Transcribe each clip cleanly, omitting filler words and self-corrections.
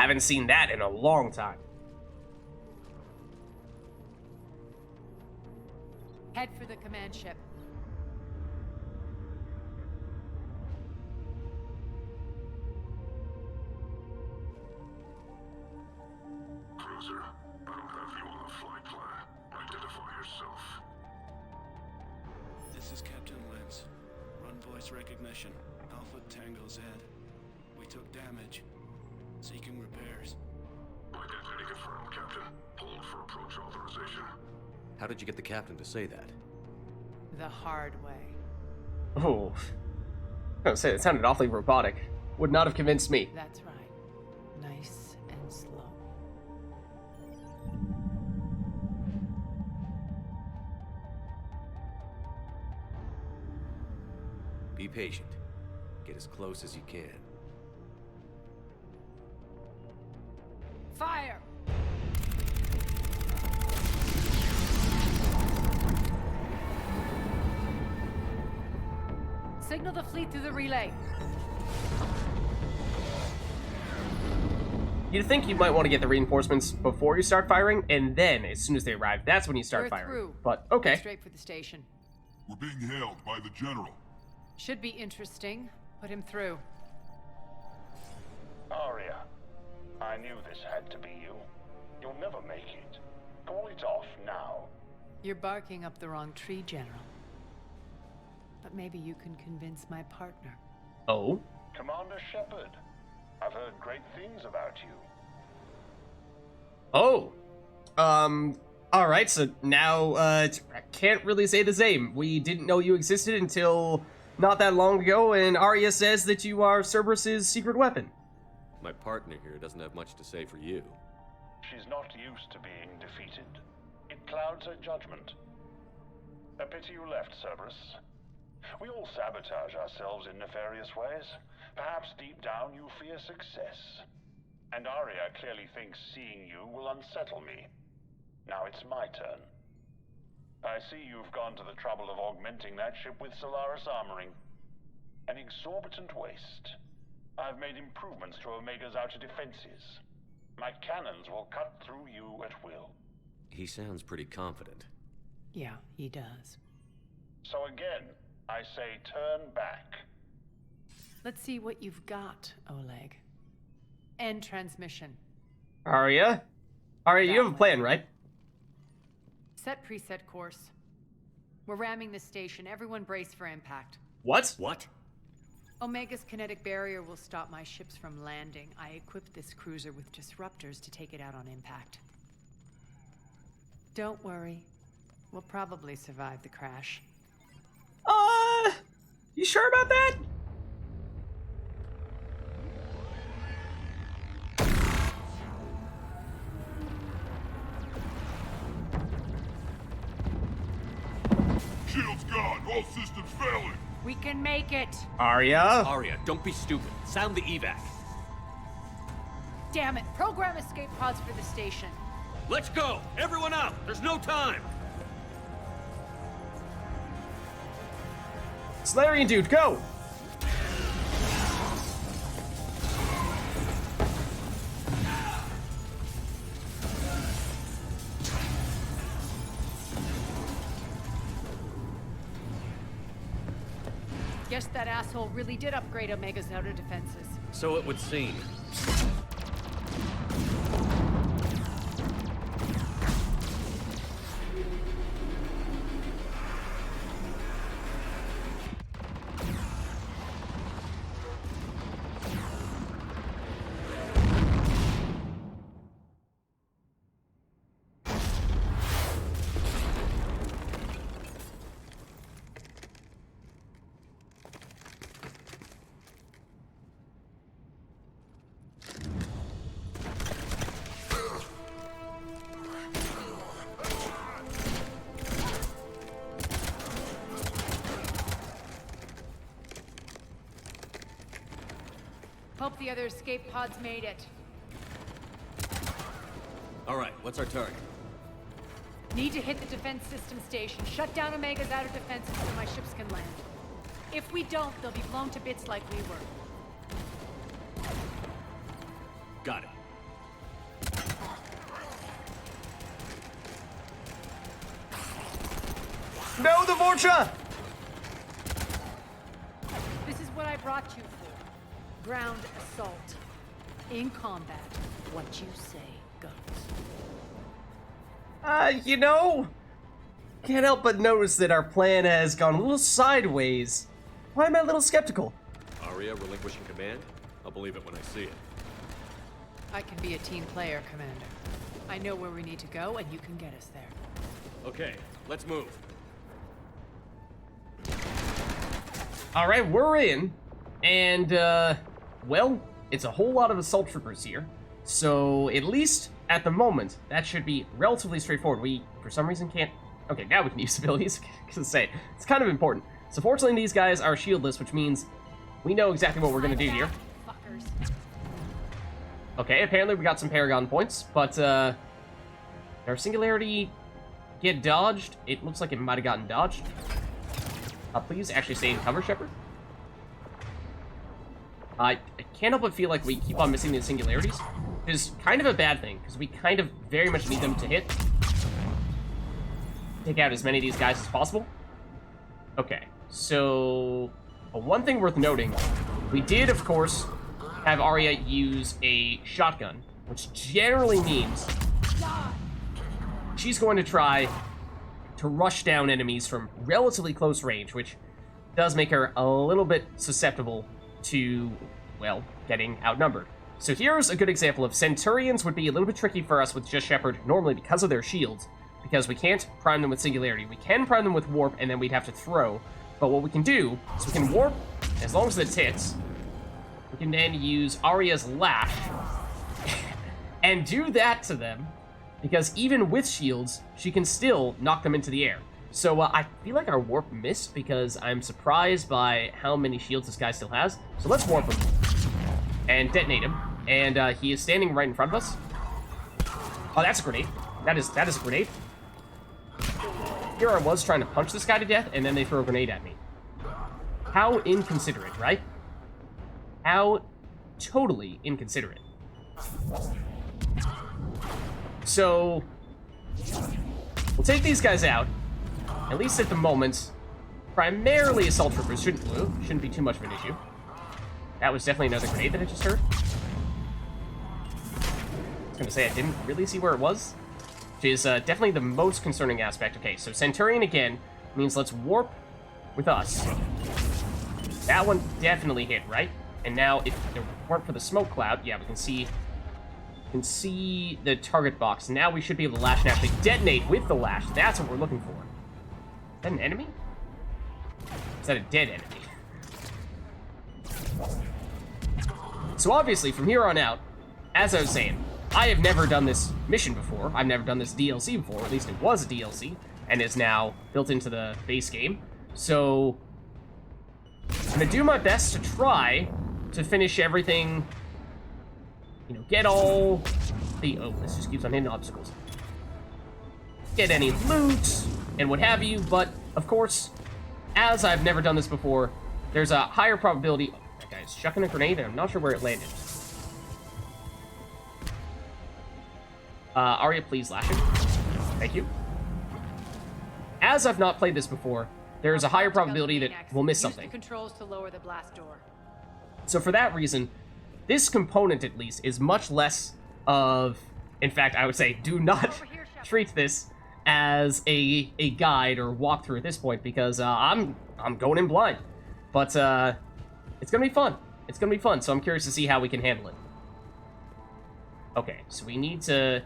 haven't seen that in a long time. Head for the command ship. Cruiser, I don't have you on the flight plan. Identify yourself. This is Captain Lentz. Run voice recognition. Alpha Tango Z. We took damage. Seeking repairs. Identity confirmed, Captain. Hold for approach authorization. How did you get the captain to say that? The hard way. Oh, I was say it sounded awfully robotic. Would not have convinced me. That's right. Nice and slow. Be patient. Get as close as you can. Fire! Signal the fleet through the relay. You'd think you might want to get the reinforcements before you start firing, and then, as soon as they arrive, that's when you start We're firing. through. But, okay. Straight for the station. We're being hailed by the General. Should be interesting. Put him through. Arya, I knew this had to be you. You'll never make it. Call it off now. You're barking up the wrong tree, General. But maybe you can convince my partner. Oh? Commander Shepard, I've heard great things about you. Oh. Alright, so now, I can't really say the same. We didn't know you existed until not that long ago, and Arya says that you are Cerberus's secret weapon. My partner here doesn't have much to say for you. She's not used to being defeated. It clouds her judgment. A pity you left, Cerberus. We all sabotage ourselves in nefarious ways. Perhaps deep down you fear success. And Arya clearly thinks seeing you will unsettle me. Now it's my turn. I see you've gone to the trouble of augmenting that ship with Solaris armoring. An exorbitant waste. I've made improvements to Omega's outer defenses. My cannons will cut through you at will. He sounds pretty confident. Yeah, he does. So again, I say turn back. Let's see what you've got, Oleg. End transmission. Arya? Arya, you have a plan, right? Set preset course. We're ramming the station. Everyone brace for impact. What? What? Omega's kinetic barrier will stop my ships from landing. I equipped this cruiser with disruptors to take it out on impact. Don't worry. We'll probably survive the crash. You sure about that? Shields gone. All systems failing. We can make it! Arya? Arya, don't be stupid. Sound the evac. Damn it! Program escape pods for the station. Let's go! Everyone out! There's no time! Salarian dude, go! Guess that asshole really did upgrade Omega's outer defenses. So it would seem. Hope the other escape pods made it. All right, what's our target? Need to hit the defense system station. Shut down Omega's outer defenses so my ships can land. If we don't, they'll be blown to bits like we were. Got it. No, the Vorcha! This is what I brought you for. Ground assault. In combat, what you say goes. You know, can't help but notice that our plan has gone a little sideways. Why am I a little skeptical? Arya relinquishing command? I'll believe it when I see it. I can be a team player, Commander. I know where we need to go, and you can get us there. Okay, let's move. All right, we're in, and, well, it's a whole lot of assault troopers here. So, at least at the moment, that should be relatively straightforward. We, for some reason, can't... Okay, now we can use abilities. I was say, it's kind of important. So, fortunately, these guys are shieldless, which means we know exactly what we're going to do here. Fuckers. Okay, apparently we got some Paragon points, but, our Singularity get dodged? It looks like it might have gotten dodged. Please actually stay in cover, Shepard. I can't help but feel like we keep on missing the Singularities, which is kind of a bad thing, because we kind of very much need them to hit. Take out as many of these guys as possible. Okay, so one thing worth noting, we did, of course, have Arya use a shotgun, which generally means she's going to try to rush down enemies from relatively close range, which does make her a little bit susceptible to, well, getting outnumbered. So here's a good example of Centurions would be a little bit tricky for us with just Shepard normally because of their shields, because we can't prime them with Singularity. We can prime them with Warp, and then we'd have to throw. But what we can do is we can Warp, as long as it hits. We can then use Arya's Lash and do that to them, because even with shields, she can still knock them into the air. So I feel like our Warp missed, because I'm surprised by how many shields this guy still has. So let's Warp him and detonate him. And he is standing right in front of us. Oh, that's a grenade. That is a grenade. Here I was trying to punch this guy to death, and then they throw a grenade at me. How inconsiderate, right? How totally inconsiderate. So, we'll take these guys out, at least at the moment. Primarily assault troopers shouldn't be too much of an issue. That was definitely another grenade that I just heard. I was gonna say I didn't really see where it was, which is definitely the most concerning aspect. Okay, so Centurion again means let's Warp with us. That one definitely hit, right? And now if it weren't for the smoke cloud, yeah, we can see the target box. Now we should be able to lash and actually detonate with the lash. That's what we're looking for. Is that an enemy? Is that a dead enemy? So obviously, from here on out, as I was saying, I have never done this mission before. I've never done this DLC before. At least it was a DLC, and is now built into the base game. So I'm gonna do my best to try to finish everything. You know, get all the... Oh, this just keeps on hitting obstacles. Get any loot and what have you, but, of course, as I've never done this before, there's a higher probability... Oh, that guy's chucking a grenade, and I'm not sure where it landed. Arya, please lash him. Thank you. As I've not played this before, there's a higher probability that we'll miss something. Use the controls to lower the blast door. So for that reason, this component, at least, is much less of... In fact, I would say, do not treat this as a guide or walkthrough at this point, because I'm going in blind. But it's going to be fun. It's going to be fun, so I'm curious to see how we can handle it. Okay, so we need to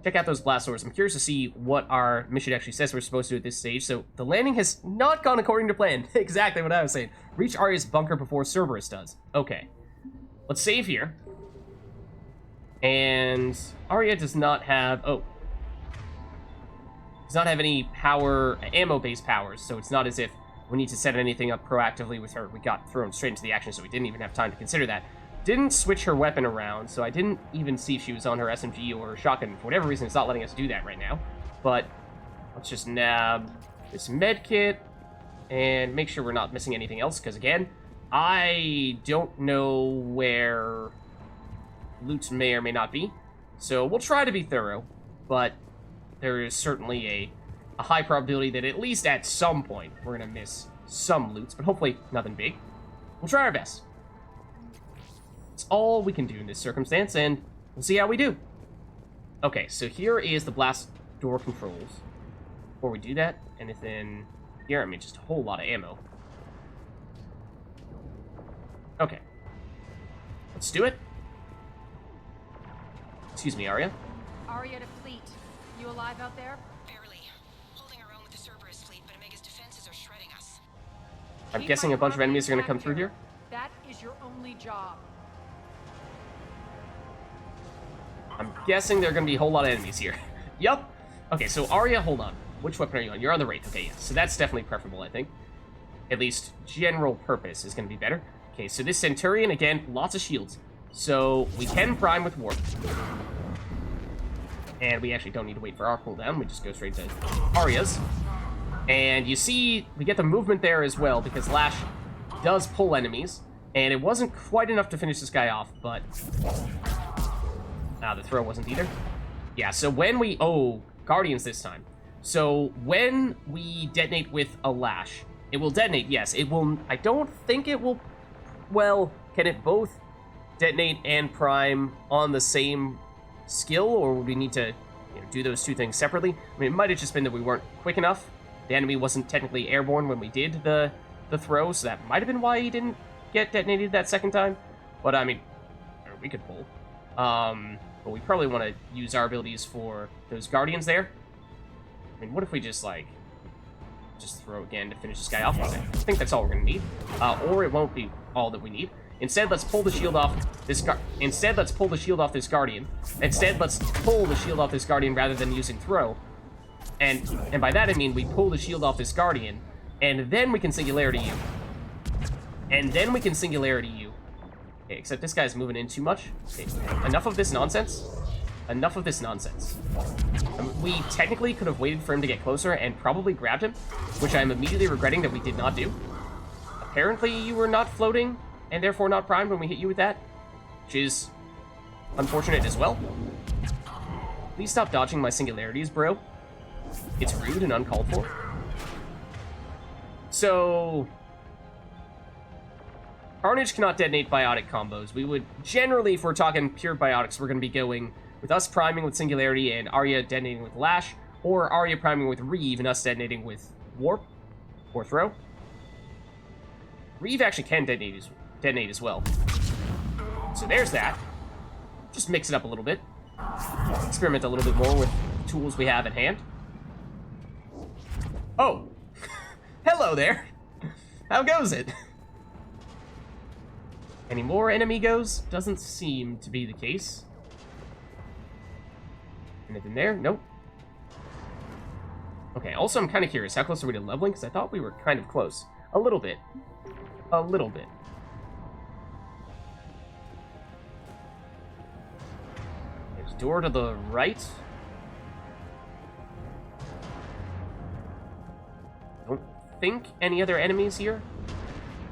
check out those blast doors. I'm curious to see what our mission actually says we're supposed to do at this stage. So the landing has not gone according to plan. Exactly what I was saying. Reach Arya's bunker before Cerberus does. Okay. Let's save here. And Arya does not have... Oh. Does not have any power, ammo-based powers, so it's not as if we need to set anything up proactively with her. We got thrown straight into the action, so we didn't even have time to consider that. Didn't switch her weapon around, so I didn't even see if she was on her SMG or shotgun. For whatever reason, it's not letting us do that right now. But let's just nab this med kit and make sure we're not missing anything else, because again, I don't know where loot may or may not be. So we'll try to be thorough, but there is certainly a a high probability that at least at some point we're gonna miss some loots, but hopefully nothing big. We'll try our best. It's all we can do in this circumstance, and we'll see how we do. Okay, so here is the blast door controls. Before we do that, anything here? I mean, just a whole lot of ammo. Okay. Let's do it. Excuse me, Arya. Arya to fleet. You alive out there? Barely. Holding our own with the Cerberus fleet, but Omega's defenses are shredding us. I'm Keep guessing my a bunch of army enemies are going to intact come through here. That is your only job. I'm guessing there are going to be a whole lot of enemies here. Yup. Okay, so Arya, hold on. Which weapon are you on? You're on the Wraith. Okay, yeah. So that's definitely preferable, I think. At least general purpose is going to be better. Okay, so this Centurion, again, lots of shields. So we can prime with Warp. And we actually don't need to wait for our cooldown. We just go straight to Arya's. And you see, we get the movement there as well, because Lash does pull enemies. And it wasn't quite enough to finish this guy off, but... the throw wasn't either. Yeah, so when we... Oh, Guardians this time. So when we detonate with a Lash, it will detonate, yes. It will... I don't think it will... Well, can it both detonate and prime on the same skill, or would we need to do those two things separately? I mean, it might have just been that we weren't quick enough. The enemy wasn't technically airborne when we did the throw, so that might have been why he didn't get detonated that second time. But, I mean, we could pull. But we probably want to use our abilities for those Guardians there. I mean, what if we just throw again to finish this guy off? I think that's all we're going to need. Or it won't be all that we need. Instead, let's pull the shield off this Guardian. Instead, let's pull the shield off this Guardian rather than using throw. And by that I mean we pull the shield off this Guardian, and then we can Singularity you. Okay, except this guy's moving in too much. Okay, enough of this nonsense. We technically could have waited for him to get closer and probably grabbed him, which I'm immediately regretting that we did not do. Apparently you were not floating, and therefore not primed when we hit you with that, which is unfortunate as well. Please stop dodging my singularities, bro. It's rude and uncalled for. So... Carnage cannot detonate biotic combos. We would generally, if we're talking pure biotics, we're going to be going with us priming with Singularity and Arya detonating with Lash, or Arya priming with Reeve and us detonating with Warp or Throw. Reeve actually can detonate as well. So there's that. Just mix it up a little bit. Experiment a little bit more with the tools we have at hand. Oh! Hello there! How goes it? Any more enemy goes? Doesn't seem to be the case. Anything there? Nope. Okay, also I'm kind of curious, how close are we to leveling? Because I thought we were kind of close. A little bit. A little bit. There's a door to the right. Don't think any other enemies here.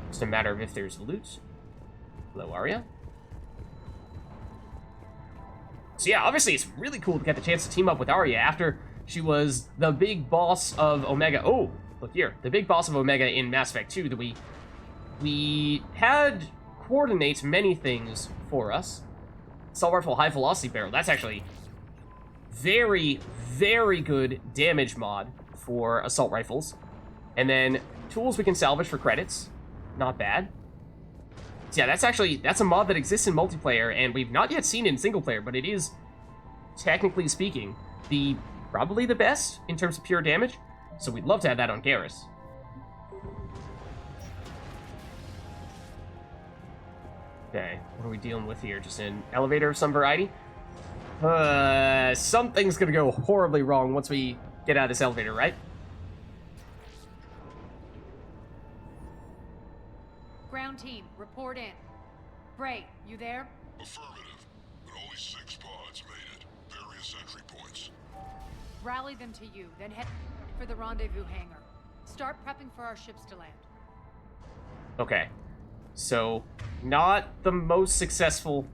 Just a matter of if there's loot. Hello, Arya. So yeah, obviously it's really cool to get the chance to team up with Arya after she was the big boss of Omega. Oh, look here. The big boss of Omega in Mass Effect 2 that we had coordinate many things for us. Assault Rifle High Velocity Barrel. That's actually very, very good damage mod for assault rifles. And then tools we can salvage for credits. Not bad. So yeah, that's a mod that exists in multiplayer, and we've not yet seen it in single player, but it is, technically speaking, probably the best in terms of pure damage. So we'd love to have that on Garrus. Okay, what are we dealing with here? Just an elevator of some variety? Something's gonna go horribly wrong once we get out of this elevator, right? Ground team, report in. Bray, you there? Affirmative, but only 6 pods made it. Various entry points. Rally them to you, then head for the rendezvous hangar. Start prepping for our ships to land. Okay. So, not the most successful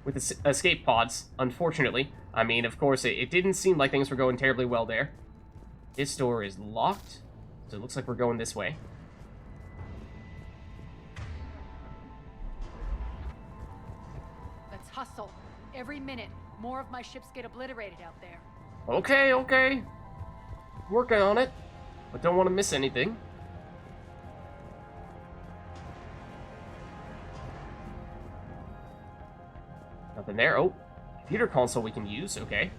with the escape pods, unfortunately. I mean, of course, it didn't seem like things were going terribly well there. This door is locked, so it looks like we're going this way. Let's hustle. Every minute, more of my ships get obliterated out there. Okay, okay. Working on it, but don't want to miss anything. Nothing there. Oh, computer console we can use. Okay.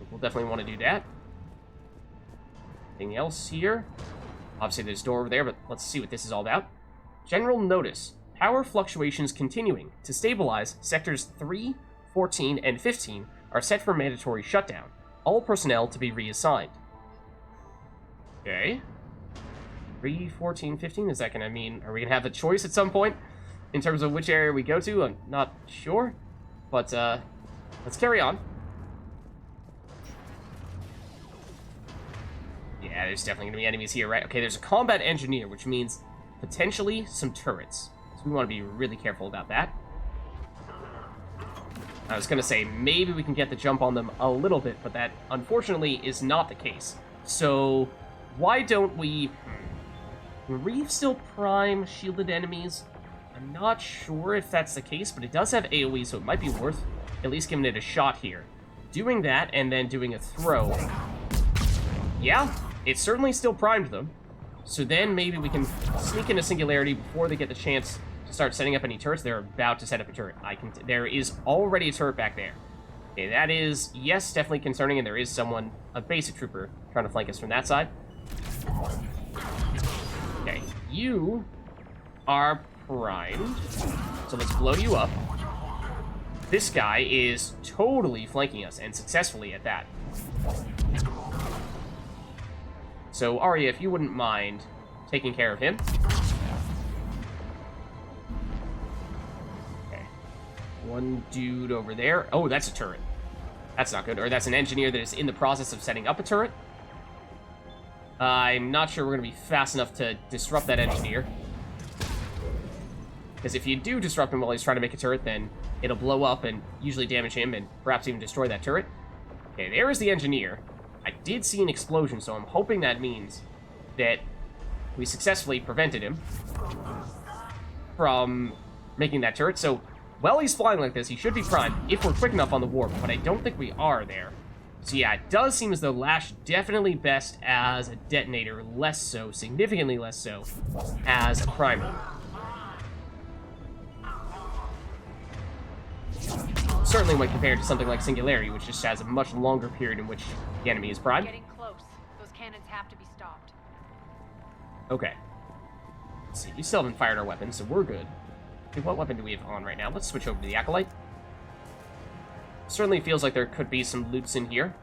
We'll definitely want to do that. Anything else here? Obviously, there's a door over there, but let's see what this is all about. General notice. Power fluctuations continuing. To stabilize, sectors 3, 14, and 15 are set for mandatory shutdown. All personnel to be reassigned. Okay. 3, 14, 15? Is that going to mean... Are we going to have a choice at some point in terms of which area we go to? I'm not sure. But, let's carry on. Yeah, there's definitely going to be enemies here, right? Okay, there's a combat engineer, which means potentially some turrets. So we want to be really careful about that. I was going to say, maybe we can get the jump on them a little bit, but that, unfortunately, is not the case. So, why don't we... Reef still prime shielded enemies? I'm not sure if that's the case, but it does have AoE, so it might be worth at least giving it a shot here. Doing that, and then doing a throw. Yeah, it certainly still primed them. So then maybe we can sneak into Singularity before they get the chance to start setting up any turrets. They're about to set up a turret. There is already a turret back there. Okay, that is, yes, definitely concerning, and there is someone, a basic trooper, trying to flank us from that side. Okay, you are primed, so let's blow you up. This guy is totally flanking us, and successfully at that. So, Arya, if you wouldn't mind taking care of him. Okay. One dude over there. Oh, that's a turret. That's not good. Or that's an engineer that is in the process of setting up a turret. I'm not sure we're going to be fast enough to disrupt that engineer. Because if you do disrupt him while he's trying to make a turret, then it'll blow up and usually damage him and perhaps even destroy that turret. Okay, there is the engineer. I did see an explosion, so I'm hoping that means that we successfully prevented him from making that turret. So, while he's flying like this, he should be primed if we're quick enough on the warp, but I don't think we are there. So yeah, it does seem as though Lash definitely best as a detonator, less so, significantly less so, as a primer. Certainly when compared to something like Singularity, which just has a much longer period in which the enemy is primed. Getting close. Those cannons have to be stopped. Okay. Let's see, we still haven't fired our weapons, so we're good. Okay, what weapon do we have on right now? Let's switch over to the Acolyte. Certainly feels like there could be some loots in here.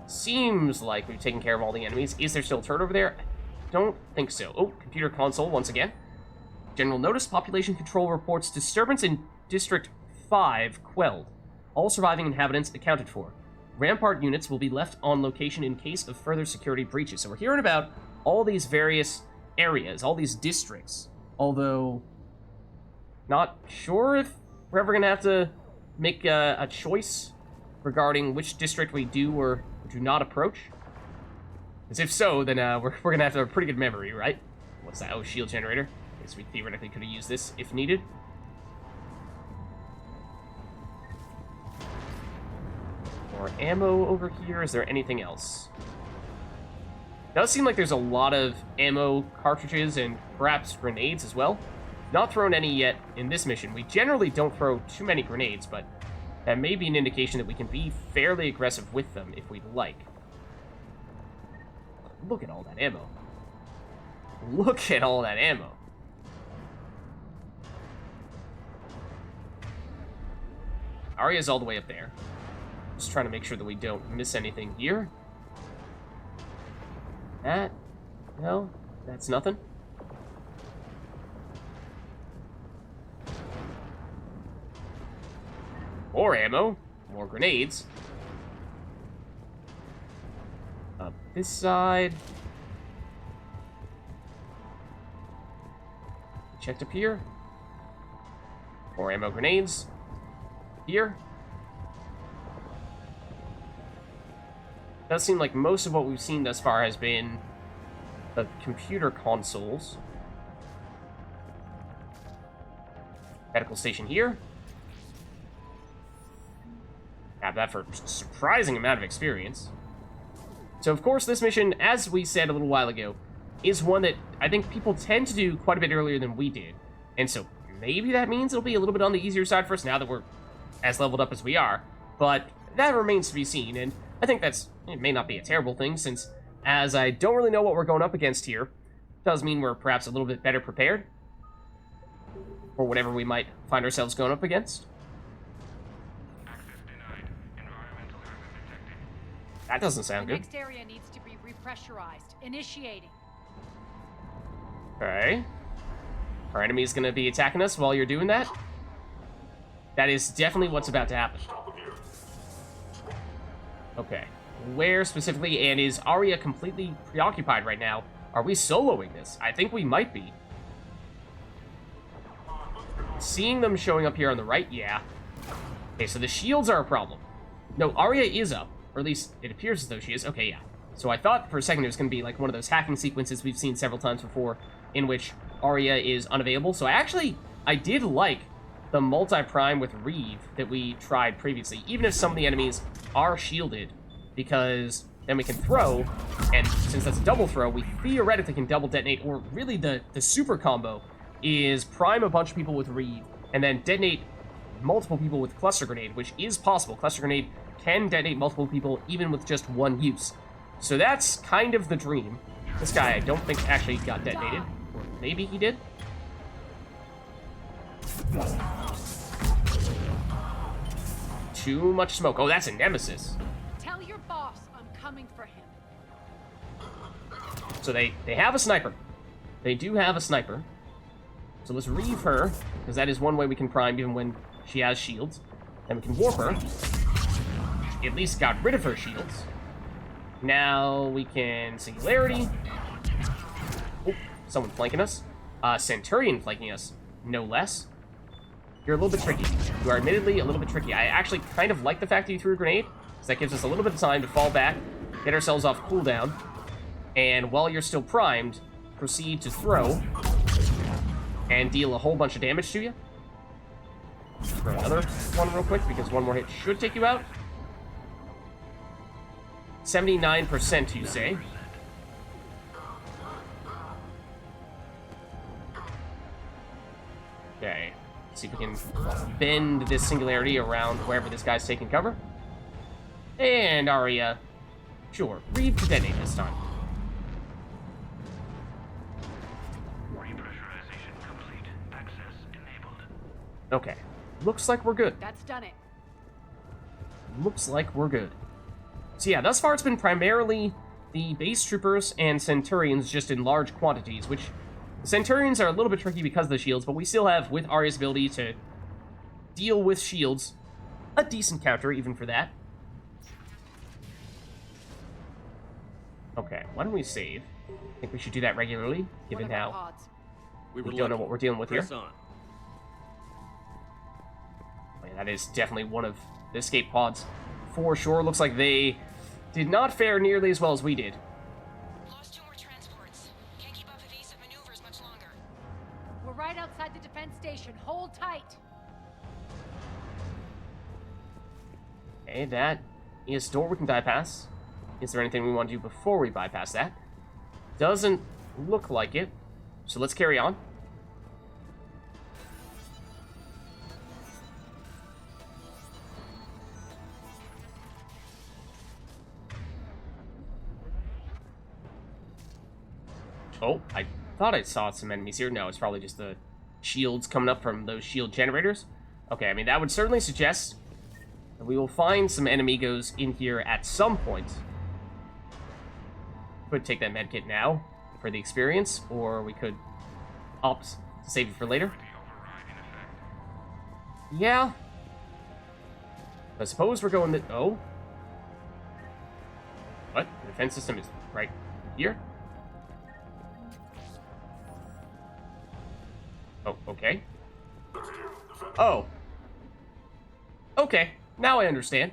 Seems like we've taken care of all the enemies. Is there still a turret over there? Don't think so. Oh, computer console once again. General notice, population control reports disturbance in District 5 quelled. All surviving inhabitants accounted for. Rampart units will be left on location in case of further security breaches. So we're hearing about all these various areas, all these districts. Although, not sure if we're ever going to have to make a choice regarding which district we do or do not approach. Because if so, then we're going to have to have a pretty good memory, right? What's that? Oh, shield generator. I guess we theoretically could have used this if needed. More ammo over here. Is there anything else? Does seem like there's a lot of ammo cartridges and perhaps grenades as well. Not thrown any yet in this mission. We generally don't throw too many grenades, but that may be an indication that we can be fairly aggressive with them if we'd like. Look at all that ammo. Look at all that ammo. Arya's all the way up there. Just trying to make sure that we don't miss anything here. That? No, that's nothing. More ammo. More grenades. Up this side. Checked up here. More ammo, grenades. Here. does seem like most of what we've seen thus far has been the computer consoles. Medical station here. Have that for a surprising amount of experience. So, of course, this mission, as we said a little while ago, is one that I think people tend to do quite a bit earlier than we did. And so maybe that means it'll be a little bit on the easier side for us now that we're as leveled up as we are. But that remains to be seen, and I think it may not be a terrible thing, since as I don't really know what we're going up against here, does mean we're perhaps a little bit better prepared for whatever we might find ourselves going up against. Access denied. Environmental hazard detected. That doesn't sound The good. next area needs to be repressurized. Initiating. Okay. Our enemy's gonna be attacking us while you're doing that? That is definitely what's about to happen. Okay. Where specifically, and is Arya completely preoccupied right now? Are we soloing this? I think we might be. Seeing them showing up here on the right, yeah. Okay, so the shields are a problem. No, Arya is up. Or at least, it appears as though she is. Okay, yeah. So I thought for a second it was going to be like one of those hacking sequences we've seen several times before, in which Arya is unavailable. So I did like the multi-prime with Reeve that we tried previously, even if some of the enemies are shielded, because then we can throw, and since that's a double throw, we theoretically can double detonate, or really the super combo is prime a bunch of people with Reeve, and then detonate multiple people with Cluster Grenade, which is possible. Cluster Grenade can detonate multiple people even with just one use. So that's kind of the dream. This guy I don't think actually got detonated, or maybe he did. Too much smoke. Oh, that's a nemesis. Tell your boss I'm coming for him. So they have a sniper. They do have a sniper. So let's Reeve her, because that is one way we can prime even when she has shields. Then we can warp her. At least got rid of her shields. Now we can Singularity. Oh, someone flanking us. Centurion flanking us, no less. You're a little bit tricky. You are admittedly a little bit tricky. I actually kind of like the fact that you threw a grenade, because that gives us a little bit of time to fall back, get ourselves off cooldown, and while you're still primed, proceed to throw and deal a whole bunch of damage to you. Throw another one real quick, because one more hit should take you out. 79%, you say. Okay. See if we can bend this Singularity around wherever this guy's taking cover. And Arya. Sure, Reeve to detonate this time. Repressurization complete. Access enabled. Okay. Looks like we're good. That's done it. Looks like we're good. So yeah, thus far it's been primarily the base troopers and Centurions just in large quantities, which the Centurions are a little bit tricky because of the shields, but we still have, with Arya's ability to deal with shields, a decent counter even for that. Okay, why don't we save? I think we should do that regularly, given What about how odds? we don't know what we're dealing with here. Press on. I mean, that is definitely one of the escape pods for sure. Looks like they did not fare nearly as well as we did. Lost 2 more transports. Can't keep up evasive maneuvers much longer. We're right outside the defense station. Hold tight. Okay, that is a door we can bypass. Is there anything we want to do before we bypass that? Doesn't look like it. So let's carry on. Oh, I thought I saw some enemies here. No, it's probably just the shields coming up from those shield generators. Okay, I mean, that would certainly suggest that we will find some enemigos in here at some point. Could take that medkit now for the experience, or we could opt to save it for later. Yeah. I suppose we're going to... Oh. What? The defense system is right here? Oh, okay. Oh. Okay, now I understand.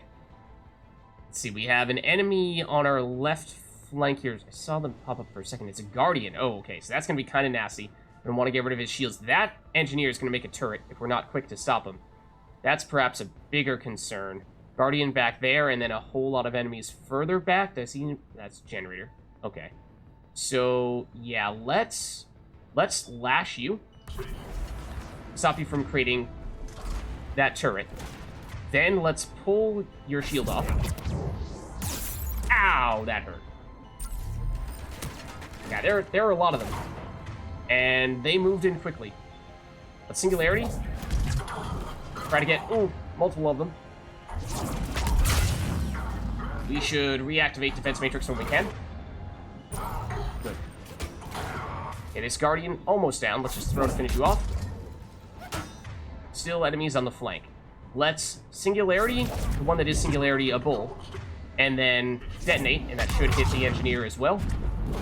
Let's see, we have an enemy on our left flank here. I saw them pop up for a second. It's a Guardian. Oh, okay, so that's going to be kind of nasty. I'm going to want to get rid of his shields. That engineer is going to make a turret if we're not quick to stop him. That's perhaps a bigger concern. Guardian back there, and then a whole lot of enemies further back. That's generator. Okay. So, yeah, let's lash you. Stop you from creating that turret. Then let's pull your shield off. Ow, that hurt. Yeah, there are a lot of them. And they moved in quickly. But Singularity. Try to get, multiple of them. We should reactivate Defense Matrix when we can. Good. Okay, this Guardian almost down. Let's just throw to finish you off. Still enemies on the flank. Let's Singularity, the one that is Singularity, a bull, and then detonate, and that should hit the engineer as well.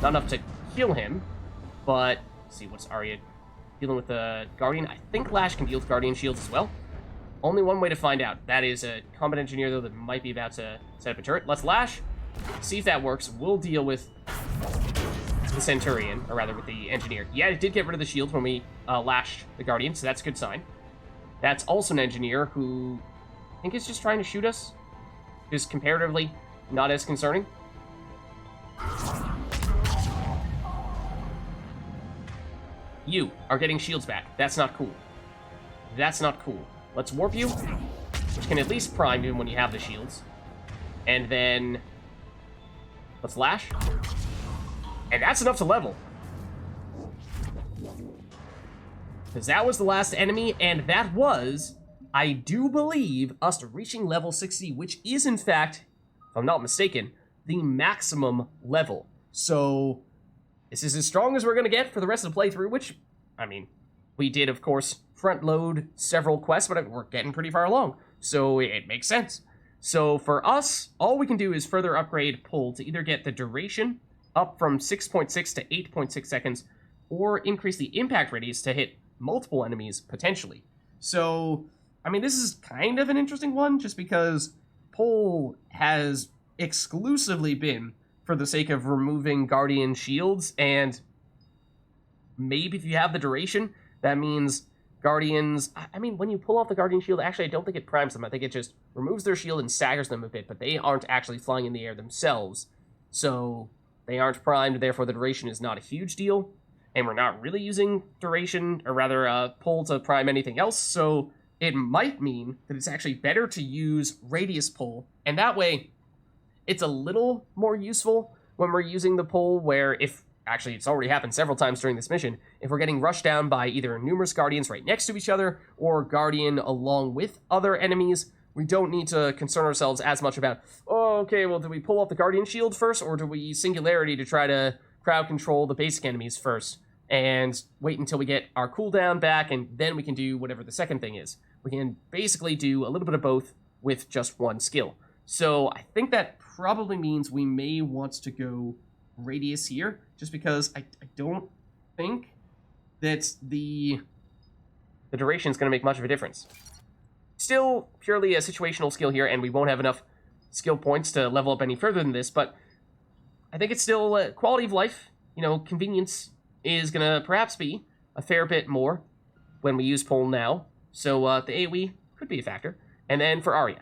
Not enough to kill him, but let's see, what's Arya dealing with the Guardian? I think Lash can deal with Guardian shields as well. Only one way to find out. That is a combat engineer, though, that might be about to set up a turret. Let's Lash, see if that works. We'll deal with the Centurion, or rather with the engineer. Yeah, it did get rid of the shield when we lashed the Guardian, so that's a good sign. That's also an engineer who I think is just trying to shoot us. Just comparatively not as concerning. You are getting shields back. That's not cool. That's not cool. Let's warp you, which can at least prime even when you have the shields. And then let's lash. And that's enough to level. Because that was the last enemy, and that was, I do believe, us reaching level 60, which is, in fact, if I'm not mistaken, the maximum level. So, this is as strong as we're going to get for the rest of the playthrough, which, I mean, we did, of course, front-load several quests, but we're getting pretty far along, so it makes sense. So, for us, all we can do is further upgrade Pull to either get the duration up from 6.6 to 8.6 seconds, or increase the impact radius to hit multiple enemies, potentially. So, I mean, this is kind of an interesting one, just because Pull has exclusively been for the sake of removing Guardian shields, and maybe if you have the duration, that means Guardians... I mean, when you pull off the Guardian shield, actually, I don't think it primes them. I think it just removes their shield and staggers them a bit, but they aren't actually flying in the air themselves. So, they aren't primed, therefore the duration is not a huge deal. And we're not really using duration, or rather pull to prime anything else, so it might mean that it's actually better to use radius pull, and that way it's a little more useful when we're using the pull, where if, actually it's already happened several times during this mission, if we're getting rushed down by either numerous Guardians right next to each other, or Guardian along with other enemies, we don't need to concern ourselves as much about, oh, okay, well, do we pull off the Guardian shield first, or do we use Singularity to try to crowd control the basic enemies first, and wait until we get our cooldown back, and then we can do whatever the second thing is. We can basically do a little bit of both with just one skill. So I think that probably means we may want to go radius here, just because I don't think that the duration is going to make much of a difference. Still purely a situational skill here, and we won't have enough skill points to level up any further than this, but I think it's still quality of life, convenience is going to perhaps be a fair bit more when we use Pull now. So the AoE could be a factor. And then for Arya,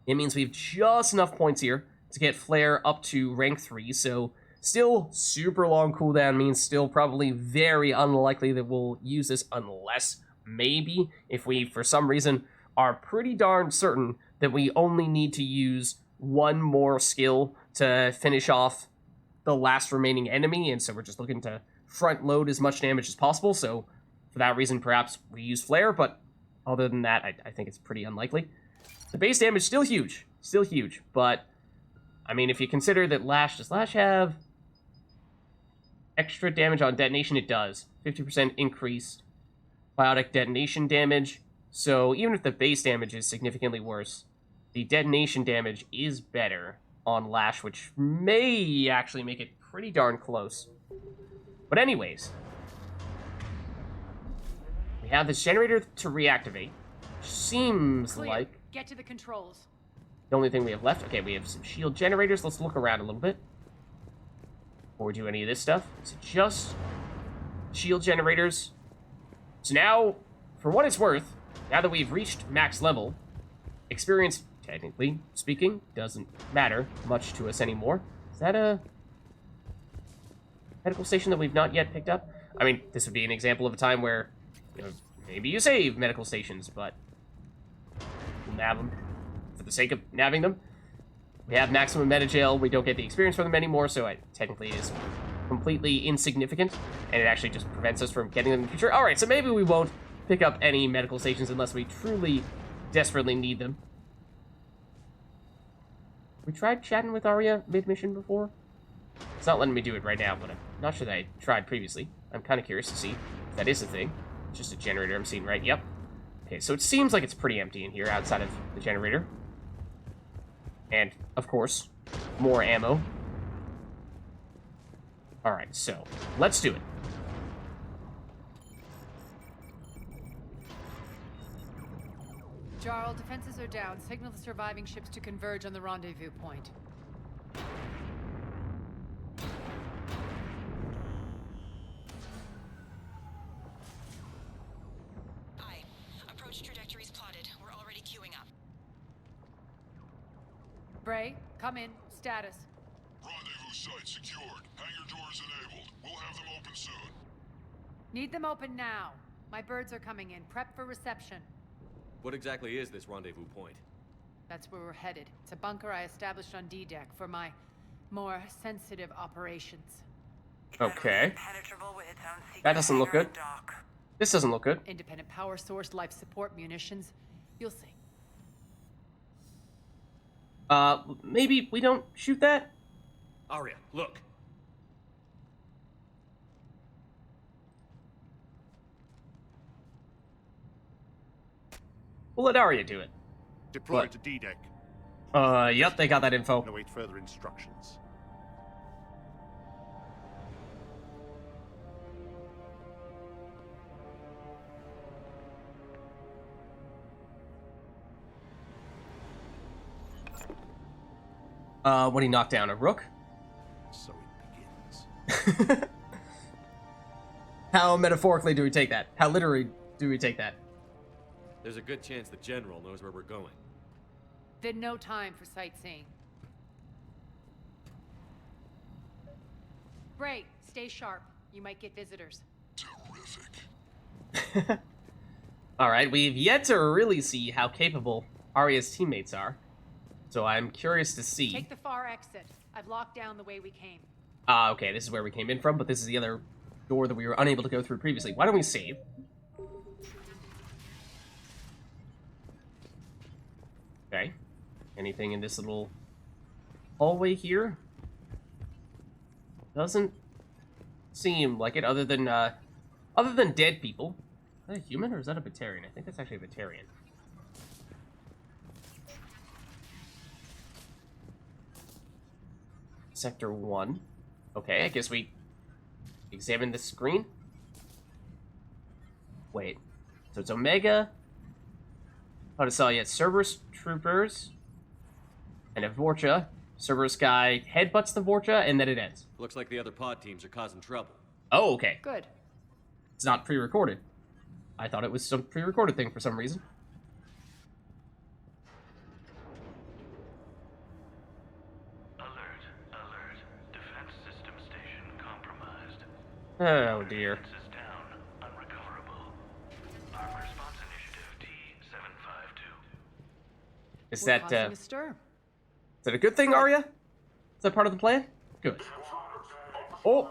it means we have just enough points here to get Flare up to rank 3. So still super long cooldown means still probably very unlikely that we'll use this, unless maybe if we, for some reason, are pretty darn certain that we only need to use one more skill to finish off the last remaining enemy, and so we're just looking to front load as much damage as possible, so for that reason perhaps we use Flare, but other than that I think it's pretty unlikely. The base damage still huge, but I mean, if you consider that does Lash have extra damage on detonation? It does. 50% increase biotic detonation damage, so even if the base damage is significantly worse, the detonation damage is better on Lash, which may actually make it pretty darn close. But anyways, we have this generator to reactivate. Seems Clear. like Get to the controls. the only thing we have left. Okay, we have some shield generators. Let's look around a little bit before we do any of this stuff. Is it just shield generators? So now, for what it's worth, now that we've reached max level, experience, technically speaking, doesn't matter much to us anymore. Is that a medical station that we've not yet picked up? I mean, this would be an example of a time where, you know, maybe you save medical stations, but we'll nav them for the sake of nabbing them. We have maximum meta-jail, we don't get the experience from them anymore, so it technically is completely insignificant, and it actually just prevents us from getting them in the future. Alright, so maybe we won't pick up any medical stations unless we truly, desperately need them. We tried chatting with Arya mid-mission before? It's not letting me do it right now, but I'm not sure that I tried previously. I'm kind of curious to see if that is a thing. It's just a generator I'm seeing, right? Yep. Okay, so it seems like it's pretty empty in here outside of the generator. And, of course, more ammo. Alright, so, let's do it. Jarl, defenses are down. Signal the surviving ships to converge on the rendezvous point. Aye. Approach trajectories plotted. We're already queuing up. Bray, come in. Status. Rendezvous site secured. Hangar doors enabled. We'll have them open soon. Need them open now. My birds are coming in. Prep for reception. What exactly is this rendezvous point? That's where we're headed. It's a bunker I established on D-Deck for my more sensitive operations. Okay. That doesn't look good. This doesn't look good. Independent power source, life support, munitions. You'll see. Maybe we don't shoot that? Arya, look! We'll let Arya do it. Deploy What? to D-Deck. Yep, they got that info. And await further instructions. What do you knock down? A rook? So it begins. How metaphorically do we take that? How literally do we take that? There's a good chance the General knows where we're going. Then no time for sightseeing. Bray, stay sharp. You might get visitors. Terrific. Alright, we've yet to really see how capable Arya's teammates are. So I'm curious to see. Take the far exit. I've locked down the way we came. Okay, this is where we came in from, but this is the other door that we were unable to go through previously. Why don't we save? Okay. Anything in this little hallway here? Doesn't seem like it, other than dead people. Is that a human or is that a Batarian? I think that's actually a Batarian. Sector 1. Okay, I guess we examine the screen. Wait. So it's Omega. How to sell yet? Cerberus troopers. And a Vorcha. Cerberus guy headbutts the Vorcha, and then it ends. Looks like the other pod teams are causing trouble. Oh, okay. Good. It's not pre-recorded. I thought it was some pre-recorded thing for some reason. Alert, alert. Defense system station compromised. Oh, dear. Defenses down, unrecoverable. Armed response initiative T-752. Is We're that, causing a is stir. that a good thing, Arya? Is that part of the plan? Good. Oh!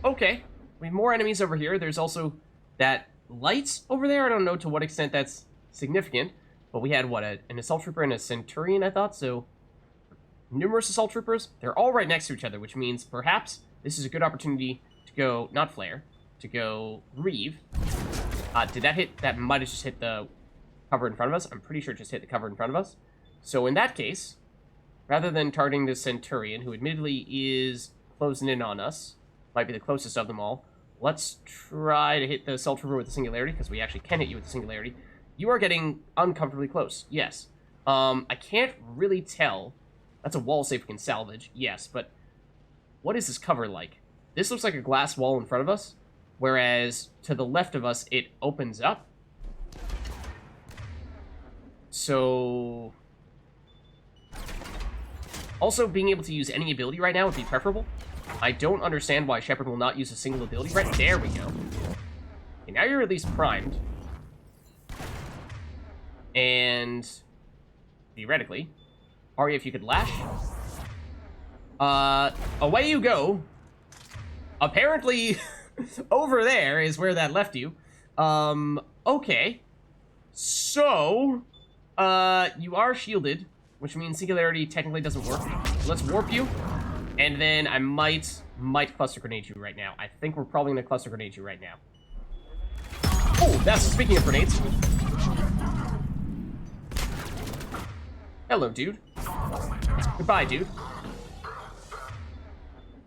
Okay. We have more enemies over here. There's also that light over there. I don't know to what extent that's significant. But we had, what, an assault trooper and a centurion, I thought, so numerous assault troopers. They're all right next to each other, which means perhaps this is a good opportunity to go, not flare, to go reeve. Did that hit? That might have just hit the cover in front of us. I'm pretty sure it just hit the cover in front of us. So in that case, rather than targeting the centurion, who admittedly is closing in on us, might be the closest of them all, let's try to hit the assault trooper with the singularity, because we actually can hit you with the singularity. You are getting uncomfortably close, yes. I can't really tell. That's a wall safe we can salvage, yes, but what is this cover like? This looks like a glass wall in front of us, whereas to the left of us, it opens up. So... Also, being able to use any ability right now would be preferable. I don't understand why Shepard will not use a single ability. Right, there we go. Okay, now you're at least primed. And... theoretically... Arya, if you could lash. Away you go. Apparently, over there is where that left you. Okay. So, you are shielded, which means singularity technically doesn't work. Let's warp you, and then I might cluster grenade you right now. I think we're probably gonna cluster grenade you right now. Oh, that's speaking of grenades. Hello, dude. Goodbye, dude.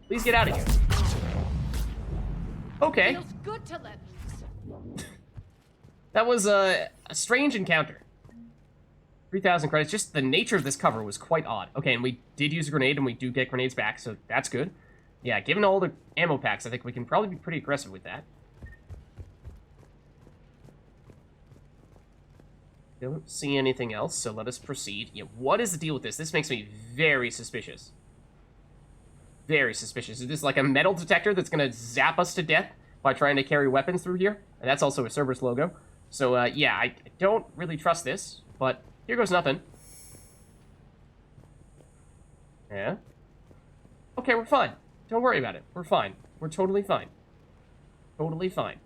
Please get out of here. Okay. Feels good to let loose. That was a strange encounter. 3,000 credits. Just the nature of this cover was quite odd. Okay, and we did use a grenade, and we do get grenades back, so that's good. Yeah, given all the ammo packs, I think we can probably be pretty aggressive with that. Don't see anything else, so let us proceed. Yeah, what is the deal with this? This makes me very suspicious. Very suspicious. Is this like a metal detector that's going to zap us to death by trying to carry weapons through here? And that's also a Cerberus logo. So, yeah, I don't really trust this, but here goes nothing. Yeah? Okay, we're fine. Don't worry about it. We're fine. We're totally fine. Totally fine.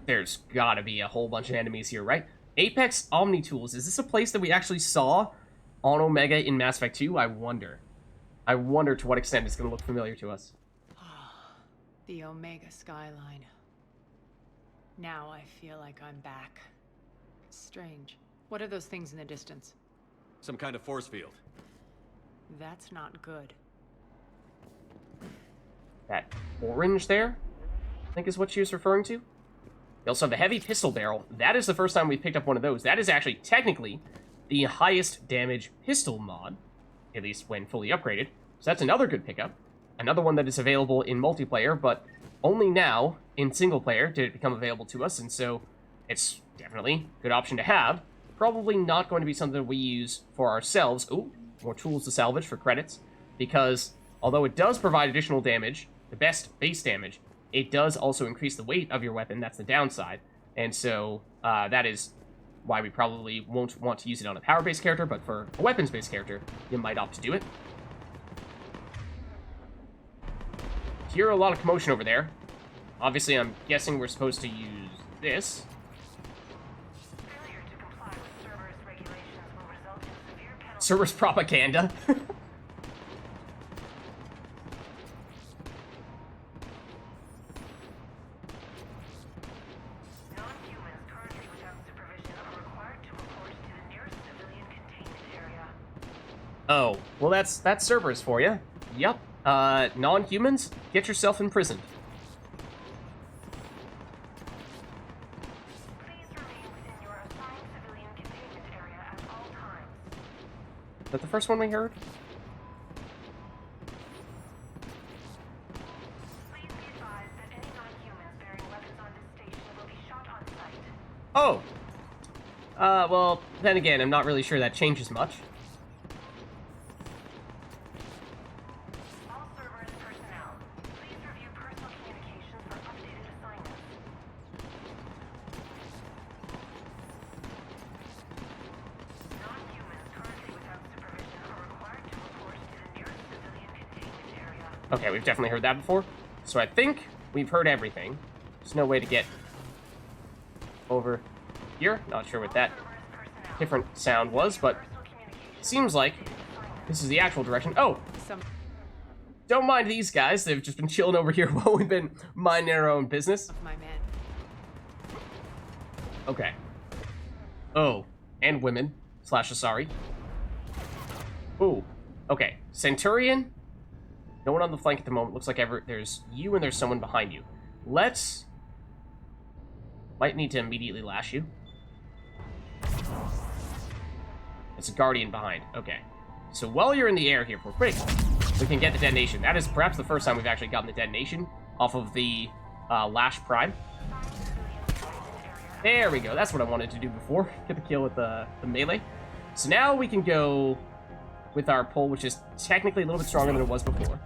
There's gotta be a whole bunch of enemies here, right? Apex Omni Tools. Is this a place that we actually saw on Omega in Mass Effect 2? I wonder. I wonder to what extent it's gonna look familiar to us. The Omega skyline. Now I feel like I'm back. Strange. What are those things in the distance? Some kind of force field. That's not good. That orange there, I think is what she was referring to. We also have the heavy pistol barrel. That is the first time we picked up one of those. That is actually technically the highest damage pistol mod, at least when fully upgraded. So that's another good pickup. Another one that is available in multiplayer, but only now in single player did it become available to us, and so it's definitely a good option to have. Probably not going to be something we use for ourselves. Ooh, more tools to salvage for credits, because although it does provide additional damage, the best base damage, it does also increase the weight of your weapon. That's the downside. And so that is why we probably won't want to use it on a power-based character, but for a weapons-based character, you might opt to do it. Hear a lot of commotion over there. Obviously, I'm guessing we're supposed to use this. Failure to comply with Cerberus regulations will result in severe penalties. Cerberus propaganda. Non-humans currently without supervision are required to report to the nearest civilian containment area. Oh, well that's Cerberus for you. Yup. Non-humans, get yourself imprisoned. Please remain within your assigned civilian containment area at all times. Is that the first one we heard? Please be advised that any non-humans bearing weapons on this station will be shot on sight. Oh. Well, then again, I'm not really sure that changes much. All Cerberus personnel, please review personal communications for updated assignments. Non-humans currently without supervision are required to report to the nearest civilian containment area. Okay, we've definitely heard that before. So I think we've heard everything. There's no way to get over here. Not sure what that different sound was, but seems like this is the actual direction. Oh, Some don't mind these guys. They've just been chilling over here while we've been minding our own business. of my men. Okay. Oh, and women. / Asari. Ooh. Okay. Centurion. No one on the flank at the moment. Looks like there's you and there's someone behind you. Let's... Might need to immediately lash you. It's a Guardian behind. Okay. So while you're in the air here, for quick, we can get the detonation. That is perhaps the first time we've actually gotten the detonation off of the Lash Prime. There we go. That's what I wanted to do before. Get the kill with the melee. So now we can go with our pull, which is technically a little bit stronger than it was before.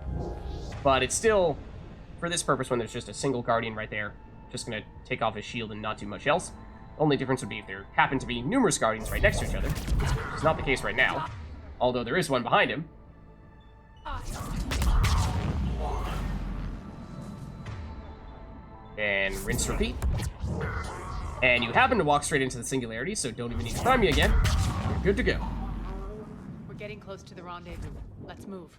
But it's still, for this purpose, when there's just a single Guardian right there, just going to take off his shield and not do much else. Only difference would be if there happen to be numerous Guardians right next to each other. It's not the case right now, although there is one behind him. And rinse, repeat. And you happen to walk straight into the singularity, so don't even need to prime me again. You're good to go. We're getting close to the rendezvous. Let's move.